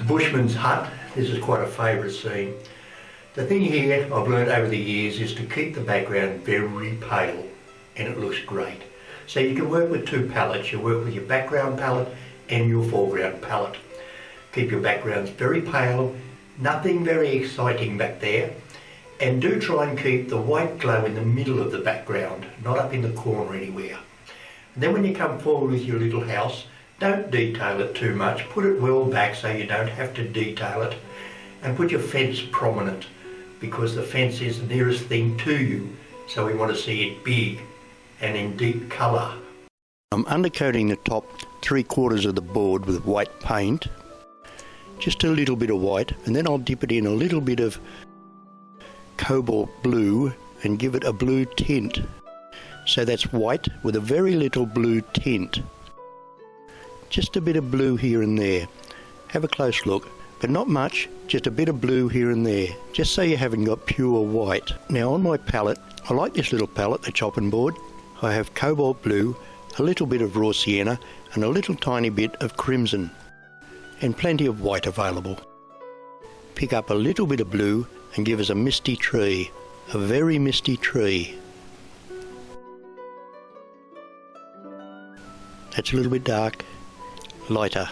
The bushman's hut. This is quite a favourite scene. The thing here I've learned over the years is to keep the background very pale and it looks great. So you can work with two palettes. You work with your background palette and your foreground palette. Keep your backgrounds very pale, nothing very exciting back there, and do try and keep the white glow in the middle of the background, not up in the corner anywhere. And then when you come forward with your little house, don't detail it too much, put it well back so you don't have to detail it, and put your fence prominent because the fence is the nearest thing to you, so we want to see it big and in deep colour. I'm undercoating the top 3/4 of the board with white paint, just a little bit of white, and then I'll dip it in a little bit of cobalt blue and give it a blue tint. So that's white with a very little blue tint. Just a bit of blue here and there. Have a close look, but not much, just a bit of blue here and there, just so you haven't got pure white. Now on my palette, I like this little palette, the chopping board. I have cobalt blue, a little bit of raw sienna, and a little tiny bit of crimson, and plenty of white available. Pick up a little bit of blue and give us a misty tree, a very misty tree. That's a little bit dark, lighter.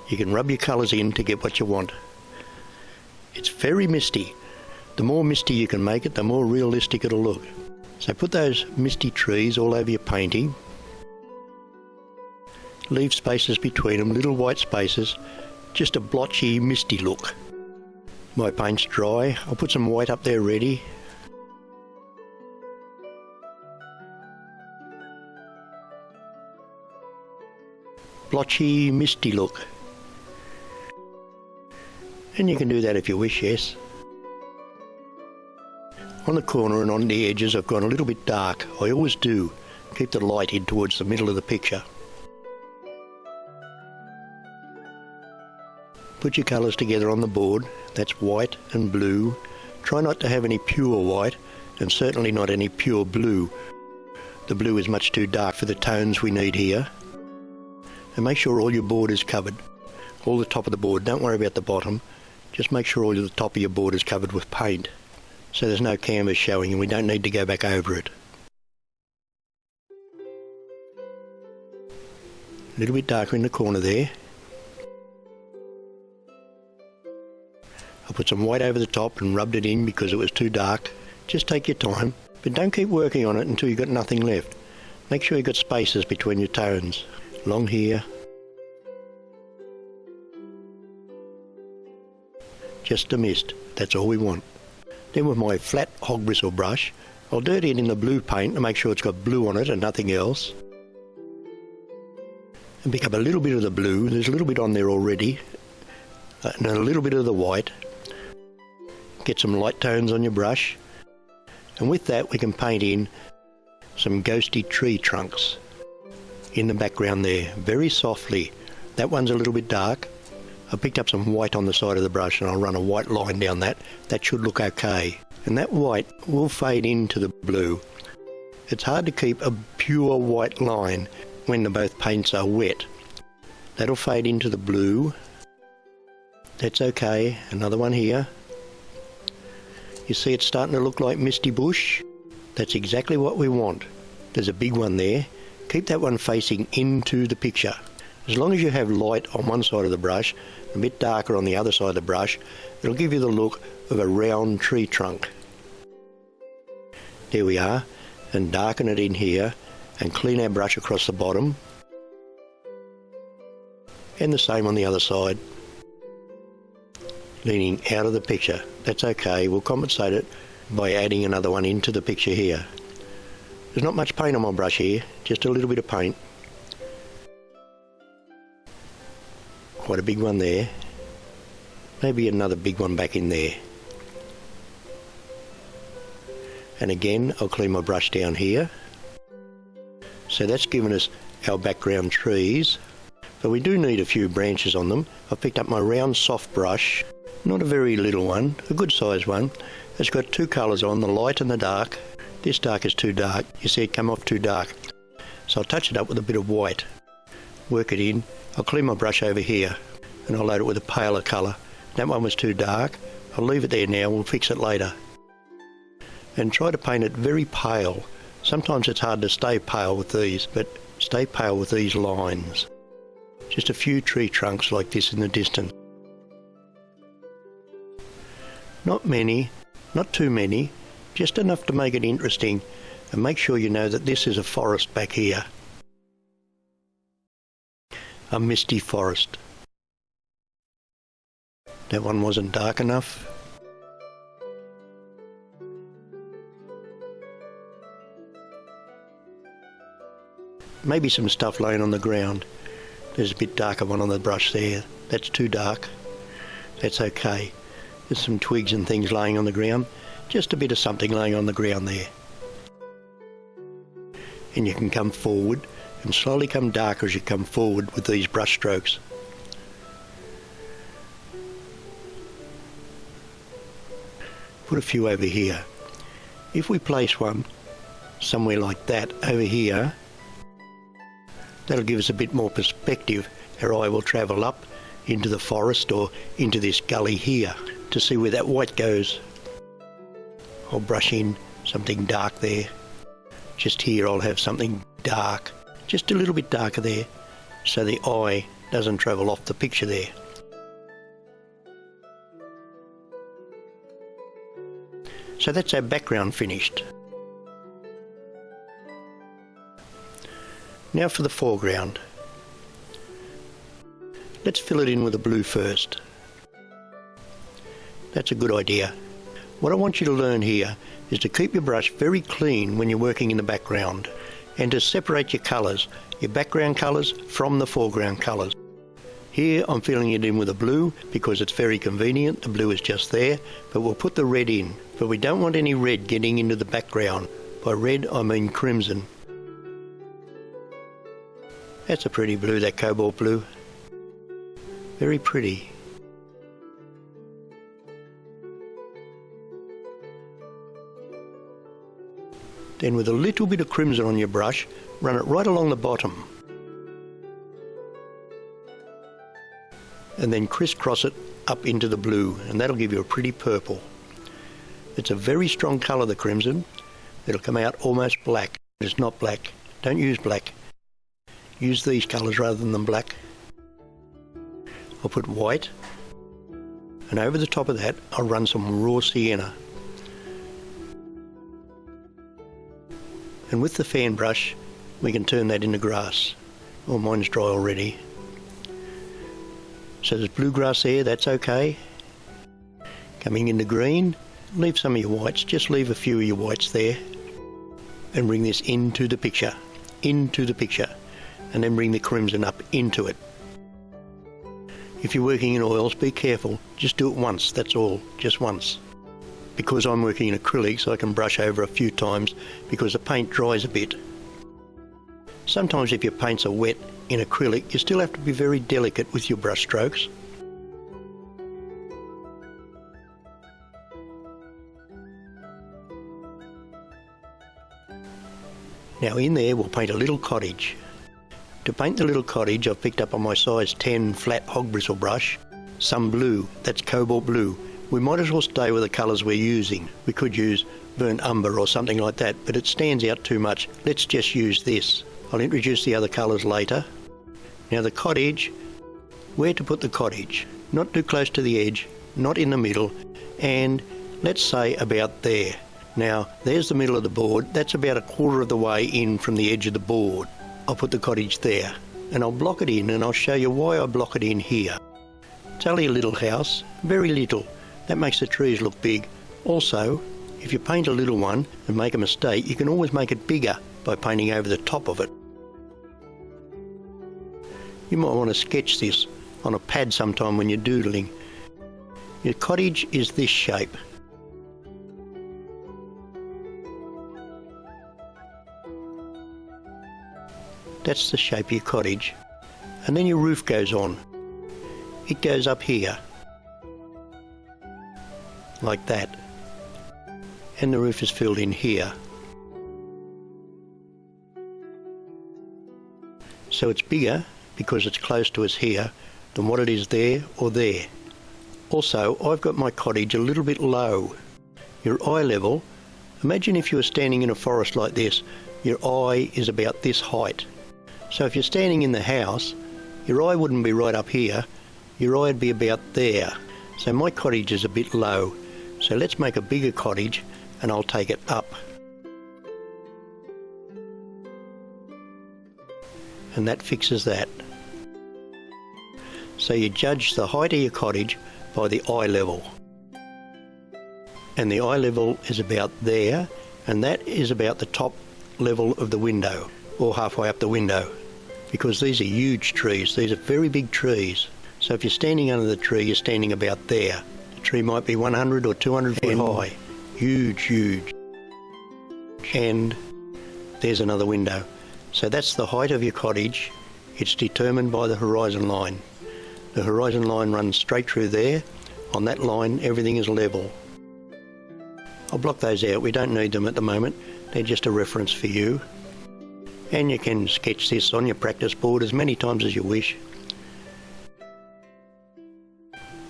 You can rub your colours in to get what you want. It's very misty. The more misty you can make it, the more realistic it'll look. So put those misty trees all over your painting. Leave spaces between them, little white spaces, just a blotchy, misty look. My paint's dry. I'll put some white up there ready. Blotchy, misty look. And you can do that if you wish, yes. On the corner and on the edges I've gone a little bit dark. I always do. Keep the light in towards the middle of the picture. Put your colours together on the board. That's white and blue. Try not to have any pure white and certainly not any pure blue. The blue is much too dark for the tones we need here. And make sure all your board is covered. All the top of the board. Don't worry about the bottom. Just make sure all the top of your board is covered with paint, so there's no canvas showing and we don't need to go back over it. A little bit darker in the corner there. I put some white over the top and rubbed it in because it was too dark. Just take your time, but don't keep working on it until you've got nothing left. Make sure you've got spaces between your tones. Along here. Just a mist, that's all we want. Then with my flat hog bristle brush, I'll dirt it in the blue paint to make sure it's got blue on it and nothing else. And pick up a little bit of the blue, there's a little bit on there already, and a little bit of the white. Get some light tones on your brush, and with that we can paint in some ghosty tree trunks in the background there, very softly. That one's a little bit dark. I picked up some white on the side of the brush and I'll run a white line down that. That should look okay. And that white will fade into the blue. It's hard to keep a pure white line when both paints are wet. That'll fade into the blue. That's okay. Another one here. You see it's starting to look like misty bush? That's exactly what we want. There's a big one there. Keep that one facing into the picture. As long as you have light on one side of the brush, a bit darker on the other side of the brush, it'll give you the look of a round tree trunk. There we are, and darken it in here, and clean our brush across the bottom. And the same on the other side. Leaning out of the picture. That's okay, we'll compensate it by adding another one into the picture here. There's not much paint on my brush here, just a little bit of paint. Quite a big one there. Maybe another big one back in there. And again, I'll clean my brush down here. So that's given us our background trees. But we do need a few branches on them. I've picked up my round soft brush, not a very little one, a good size one. It's got two colours on, the light and the dark. This dark is too dark. You see it come off too dark. So I'll touch it up with a bit of white. Work it in. I'll clean my brush over here. and I'll load it with a paler colour. That one was too dark. I'll leave it there now, we'll fix it later. And try to paint it very pale. Sometimes it's hard to stay pale with these, but stay pale with these lines. Just a few tree trunks like this in the distance. Not many, not too many, just enough to make it interesting, and make sure you know that this is a forest back here. A misty forest. That one wasn't dark enough. Maybe some stuff laying on the ground. There's a bit darker one on the brush there. That's too dark. That's okay. There's some twigs and things laying on the ground. Just a bit of something laying on the ground there. And you can come forward and slowly come darker as you come forward with these brush strokes. Put a few over here. If we place one somewhere like that over here, that'll give us a bit more perspective. Our eye will travel up into the forest or into this gully here to see where that white goes. I'll brush in something dark there. Just here I'll have something dark, just a little bit darker there, so the eye doesn't travel off the picture there. So that's our background finished. Now for the foreground. Let's fill it in with a blue first. That's a good idea. What I want you to learn here is to keep your brush very clean when you're working in the background, and to separate your colours, your background colours from the foreground colours. Here I'm filling it in with a blue because it's very convenient, the blue is just there, but we'll put the red in. But we don't want any red getting into the background. By red I mean crimson. That's a pretty blue, that cobalt blue. Very pretty. Then with a little bit of crimson on your brush, run it right along the bottom. And then crisscross it up into the blue, and that'll give you a pretty purple. It's a very strong colour, the crimson. It'll come out almost black. It's not black. Don't use black. Use these colours rather than black. I'll put white, and over the top of that I'll run some raw sienna. And with the fan brush we can turn that into grass. Well, mine's dry already. So there's bluegrass there, that's okay. Coming into green, leave some of your whites, just leave a few of your whites there. And bring this into the picture, and then bring the crimson up into it. If you're working in oils, be careful, just do it once, that's all, just once. Because I'm working in acrylics, I can brush over a few times because the paint dries a bit. Sometimes if your paints are wet in acrylic, you still have to be very delicate with your brush strokes. Now in there we'll paint a little cottage. To paint the little cottage I've picked up on my size 10 flat hog bristle brush some blue, that's cobalt blue. We might as well stay with the colours we're using. We could use burnt umber or something like that, but it stands out too much. Let's just use this. I'll introduce the other colours later. Now the cottage, where to put the cottage? Not too close to the edge, not in the middle, and let's say about there. Now there's the middle of the board, that's about a quarter of the way in from the edge of the board. I'll put the cottage there, and I'll block it in, and I'll show you why I block it in here. It's only a little house, very little. That makes the trees look big. Also, if you paint a little one and make a mistake, you can always make it bigger by painting over the top of it. You might want to sketch this on a pad sometime when you're doodling. Your cottage is this shape. That's the shape of your cottage. And then your roof goes on. It goes up here. Like that. And the roof is filled in here. So it's bigger because it's close to us here, than what it is there or there. Also, I've got my cottage a little bit low. Your eye level, imagine if you were standing in a forest like this, your eye is about this height. So if you're standing in the house, your eye wouldn't be right up here, your eye would be about there. So my cottage is a bit low. So let's make a bigger cottage and I'll take it up. And that fixes that. So you judge the height of your cottage by the eye level. And the eye level is about there, and that is about the top level of the window, or halfway up the window. Because these are huge trees, these are very big trees. So if you're standing under the tree, you're standing about there. The tree might be 100 or 200 feet high. Huge, huge. And there's another window. So that's the height of your cottage. It's determined by the horizon line. The horizon line runs straight through there. On that line, everything is level. I'll block those out. We don't need them at the moment. They're just a reference for you. And you can sketch this on your practice board as many times as you wish.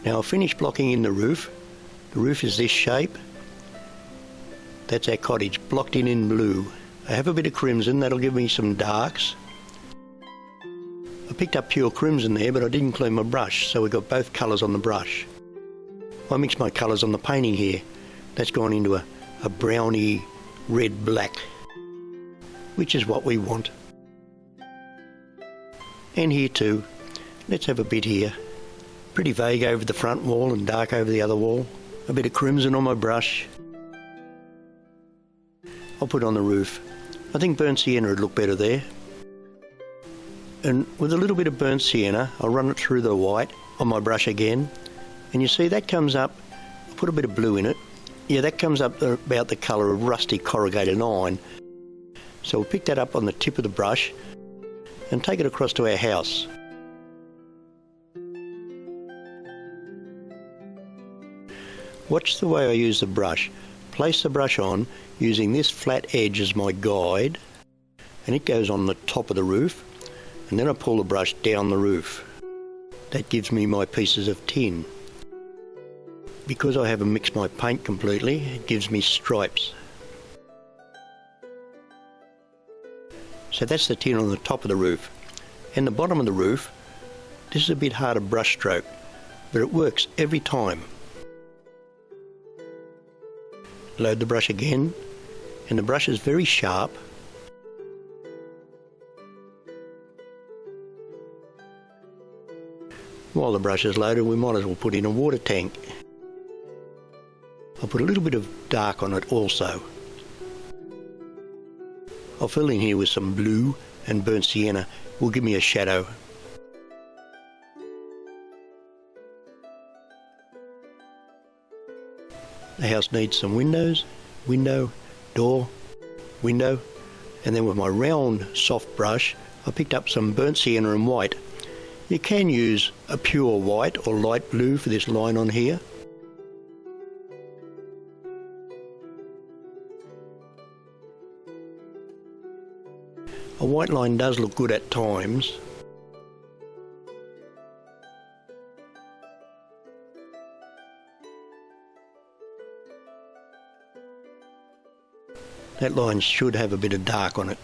Now I've finished blocking in the roof. The roof is this shape. That's our cottage, blocked in blue. I have a bit of crimson, that'll give me some darks. I picked up pure crimson there, but I didn't clean my brush, so we've got both colours on the brush. I mixed my colours on the painting here. That's gone into a browny red-black, which is what we want. And here too. Let's have a bit here. Pretty vague over the front wall and dark over the other wall. A bit of crimson on my brush. I'll put it on the roof. I think burnt sienna would look better there. And with a little bit of burnt sienna, I'll run it through the white on my brush again. And you see that comes up, I'll put a bit of blue in it. Yeah, that comes up about the colour of rusty corrugated iron. So we'll pick that up on the tip of the brush and take it across to our house. Watch the way I use the brush. Place the brush on using this flat edge as my guide, and it goes on the top of the roof, and then I pull the brush down the roof. That gives me my pieces of tin. Because I haven't mixed my paint completely, it gives me stripes. So that's the tin on the top of the roof. And the bottom of the roof, this is a bit harder brush stroke, but it works every time. Load the brush again, and the brush is very sharp. While the brush is loaded, we might as well put in a water tank. I'll put a little bit of dark on it also. I'll fill in here with some blue and burnt sienna. Will give me a shadow. The house needs some windows, window, door, window, and then with my round soft brush I picked up some burnt sienna and white. You can use a pure white or light blue for this line on here. A white line does look good at times. That line should have a bit of dark on it.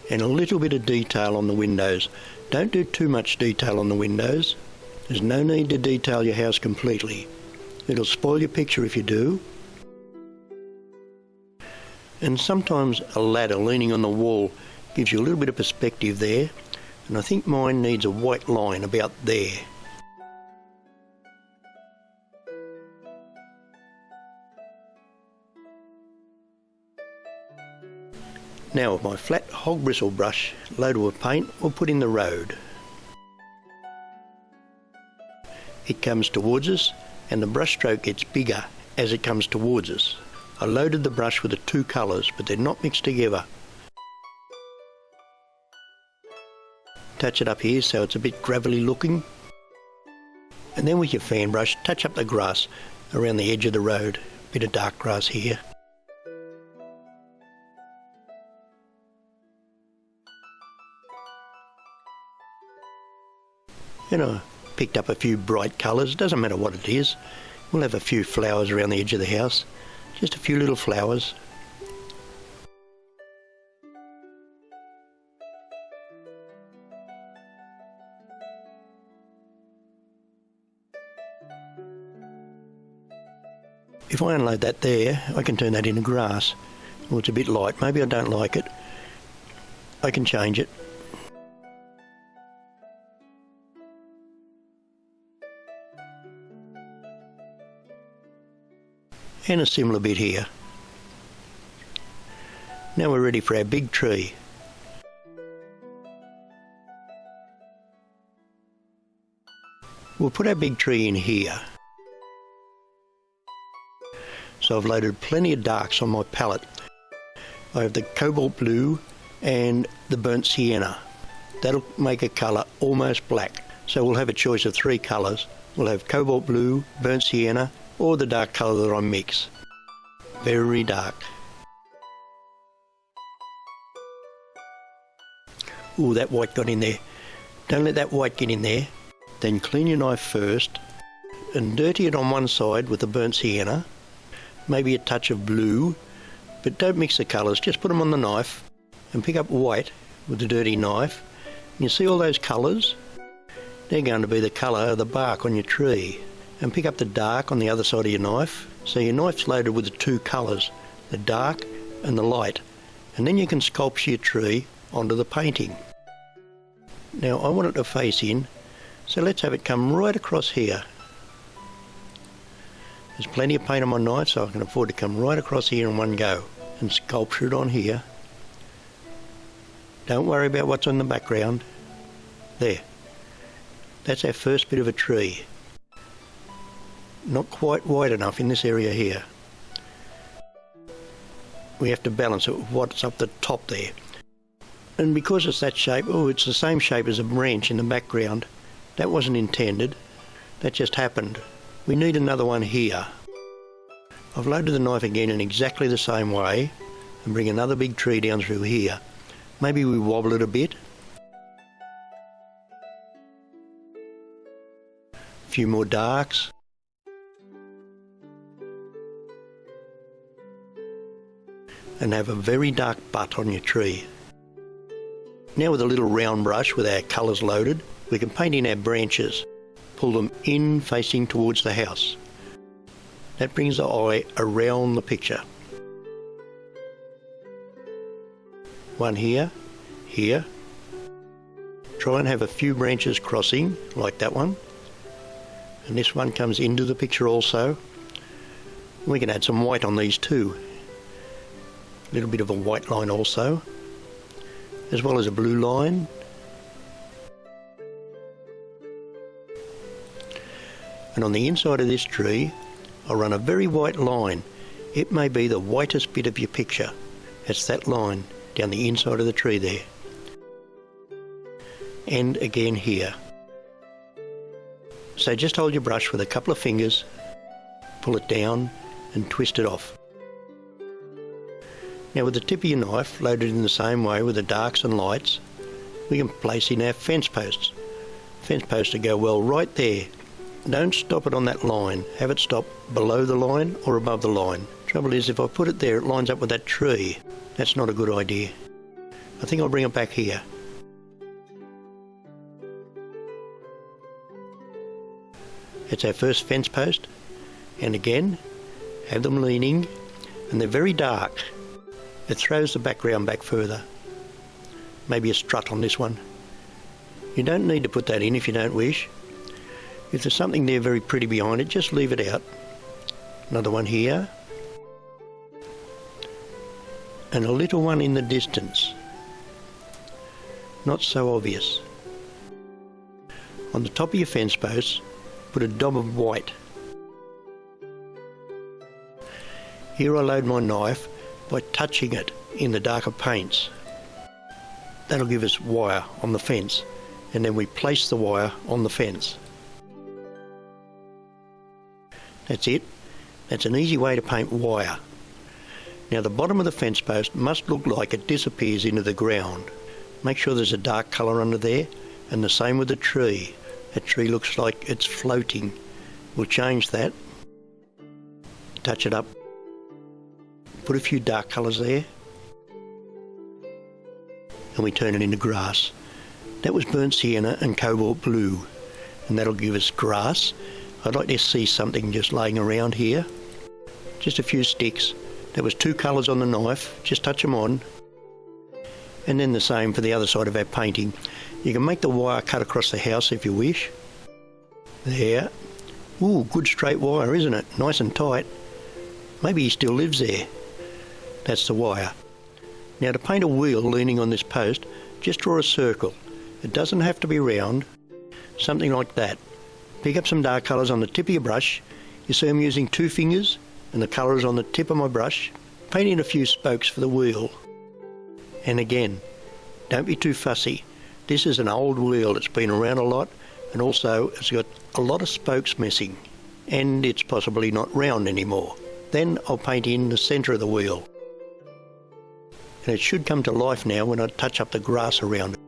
And a little bit of detail on the windows. Don't do too much detail on the windows. There's no need to detail your house completely. It'll spoil your picture if you do. And sometimes a ladder leaning on the wall gives you a little bit of perspective there. And I think mine needs a white line about there. Now with my flat hog bristle brush loaded with paint, we'll put in the road. It comes towards us and the brush stroke gets bigger as it comes towards us. I loaded the brush with the two colours, but they're not mixed together. Touch it up here so it's a bit gravelly looking. And then with your fan brush, touch up the grass around the edge of the road. Bit of dark grass here. And I picked up a few bright colours, doesn't matter what it is. We'll have a few flowers around the edge of the house, just a few little flowers. If I unload that there, I can turn that into grass. Well, it's a bit light, maybe I don't like it. I can change it. And a similar bit here. Now we're ready for our big tree. We'll put our big tree in here. So I've loaded plenty of darks on my palette. I have the cobalt blue and the burnt sienna. That'll make a colour almost black. So we'll have a choice of 3 colours. We'll have cobalt blue, burnt sienna, or the dark colour that I mix. Very dark. Ooh, that white got in there. Don't let that white get in there. Then clean your knife first and dirty it on one side with the burnt sienna. Maybe a touch of blue, but don't mix the colours, just put them on the knife and pick up white with the dirty knife. You see all those colours? They're going to be the colour of the bark on your tree. And pick up the dark on the other side of your knife. So your knife's loaded with the 2 colours, the dark and the light. And then you can sculpt your tree onto the painting. Now I want it to face in, so let's have it come right across here. There's plenty of paint on my knife, so I can afford to come right across here in one go and sculpture it on here. Don't worry about what's on the background. There. That's our first bit of a tree. Not quite wide enough in this area here. We have to balance it with what's up the top there. And because it's that shape, oh, it's the same shape as a branch in the background. That wasn't intended. That just happened. We need another one here. I've loaded the knife again in exactly the same way and bring another big tree down through here. Maybe we wobble it a bit. A few more darks. And have a very dark butt on your tree. Now with a little round brush with our colours loaded, we can paint in our branches. Pull them in facing towards the house. That brings the eye around the picture. One here, here. Try and have a few branches crossing, like that one. And this one comes into the picture also. We can add some white on these too. A little bit of a white line also, as well as a blue line. And on the inside of this tree, I'll run a very white line. It may be the whitest bit of your picture. It's that line down the inside of the tree there. And again here. So just hold your brush with a couple of fingers, pull it down and twist it off. Now with the tip of your knife loaded in the same way with the darks and lights, we can place in our fence posts. Fence posts will go well right there. Don't stop it on that line. Have it stop below the line or above the line. Trouble is, if I put it there, it lines up with that tree. That's not a good idea. I think I'll bring it back here. It's our first fence post. And again, have them leaning, and they're very dark. It throws the background back further. Maybe a strut on this one. You don't need to put that in if you don't wish. If there's something there very pretty behind it, just leave it out. Another one here. And a little one in the distance. Not so obvious. On the top of your fence posts, put a dab of white. Here I load my knife by touching it in the darker paints. That'll give us wire on the fence, and then we place the wire on the fence. That's it. That's an easy way to paint wire. Now the bottom of the fence post must look like it disappears into the ground. Make sure there's a dark colour under there, and the same with the tree. That tree looks like it's floating. We'll change that. Touch it up. Put a few dark colours there. And we turn it into grass. That was burnt sienna and cobalt blue. And that'll give us grass. I'd like to see something just laying around here. Just a few sticks. There was 2 colours on the knife. Just touch them on. And then the same for the other side of our painting. You can make the wire cut across the house if you wish. There. Ooh, good straight wire, isn't it? Nice and tight. Maybe he still lives there. That's the wire. Now to paint a wheel leaning on this post, just draw a circle. It doesn't have to be round. Something like that. Pick up some dark colours on the tip of your brush. You see I'm using 2 fingers and the colour is on the tip of my brush. Paint in a few spokes for the wheel. And again, don't be too fussy. This is an old wheel, it's been around a lot, and also it's got a lot of spokes missing, and it's possibly not round anymore. Then I'll paint in the centre of the wheel. And it should come to life now when I touch up the grass around it.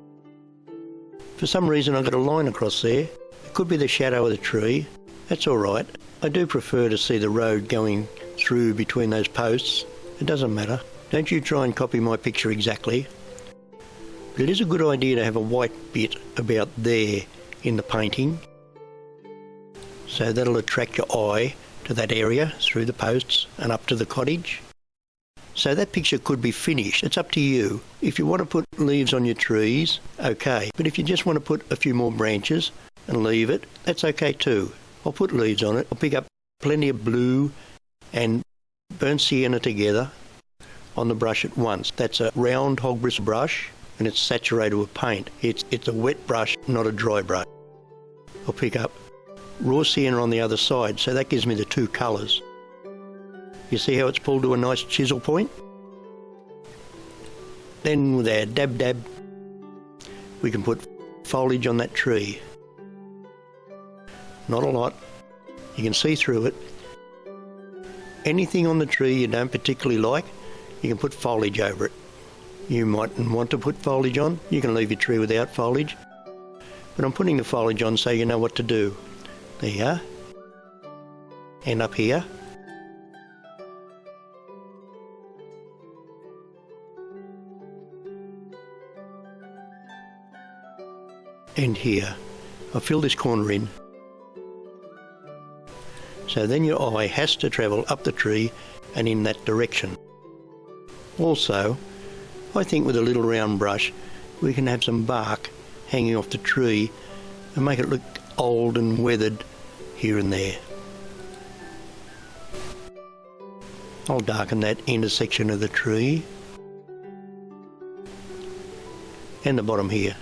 For some reason I've got a line across there. It could be the shadow of the tree. That's alright. I do prefer to see the road going through between those posts. It doesn't matter. Don't you try and copy my picture exactly. But it is a good idea to have a white bit about there in the painting. So that'll attract your eye to that area through the posts and up to the cottage. So that picture could be finished. It's up to you. If you want to put leaves on your trees, okay. But if you just want to put a few more branches and leave it, that's okay too. I'll put leaves on it. I'll pick up plenty of blue and burnt sienna together on the brush at once. That's a round hog bristle brush and it's saturated with paint. It's a wet brush, not a dry brush. I'll pick up raw sienna on the other side, so that gives me the 2 colours. You see how it's pulled to a nice chisel point? Then with our dab dab, we can put foliage on that tree. Not a lot. You can see through it. Anything on the tree you don't particularly like, you can put foliage over it. You mightn't want to put foliage on. You can leave your tree without foliage. But I'm putting the foliage on so you know what to do. There you are. And up here. And here. I'll fill this corner in. So then your eye has to travel up the tree and in that direction. Also, I think with a little round brush we can have some bark hanging off the tree and make it look old and weathered here and there. I'll darken that intersection of the tree and the bottom here.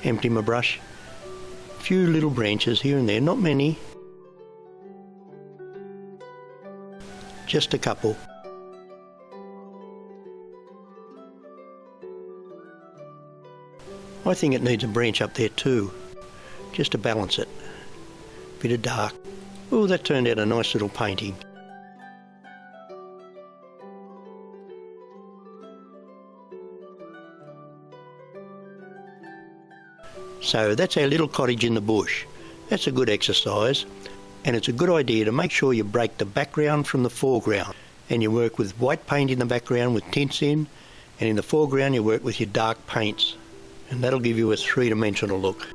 Empty my brush. A few little branches here and there, not many. Just a couple. I think it needs a branch up there too, just to balance it. Bit of dark. Oh, that turned out a nice little painting. So that's our little cottage in the bush. That's a good exercise, and it's a good idea to make sure you break the background from the foreground, and you work with white paint in the background with tints in, and in the foreground you work with your dark paints, and that'll give you a 3-dimensional look.